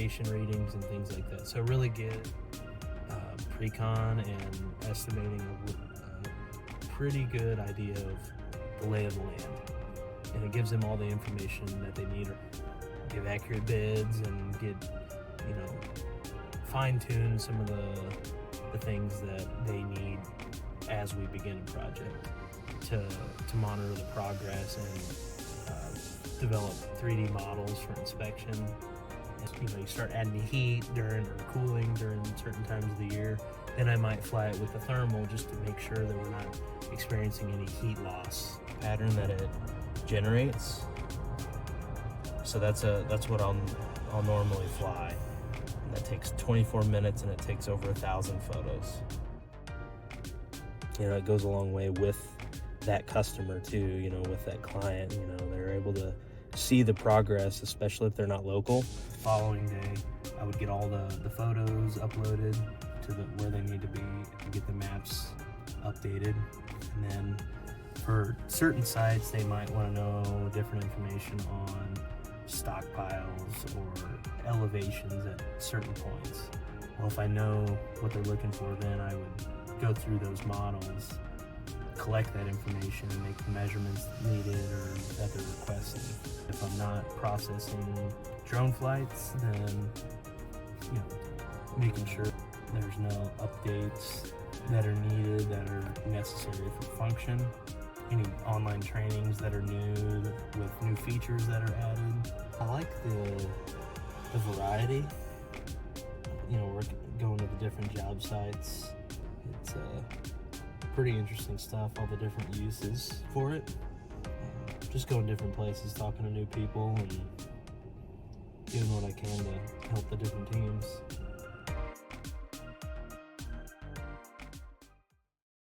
elevation readings and things like that. So really get pre-con and estimating a pretty good idea of the lay of the land. And it gives them all the information that they need, or give accurate bids and get, fine-tune some of the things that they need as we begin a project to monitor the progress and develop 3D models for inspection. You start adding the heat during or cooling during certain times of the year. Then I might fly it with the thermal just to make sure that we're not experiencing any heat loss pattern that it generates. So that's what I'll normally fly. And that takes 24 minutes and it takes over 1,000 photos. It goes a long way with that customer too, with that client. They're able to see the progress, especially if they're not local. Following day, I would get all the photos uploaded to where they need to be and get the maps updated. And then for certain sites, they might want to know different information on stockpiles or elevations at certain points. Well, if I know what they're looking for, then I would go through those models, collect that information, and make the measurements needed or that they're requesting. If I'm not processing drone flights, then making sure there's no updates that are needed that are necessary for function. Any online trainings that are new with new features that are added. I like the variety. We're going to the different job sites. It's pretty interesting stuff, all the different uses for it. Just going different places, talking to new people, and doing what I can to help the different teams.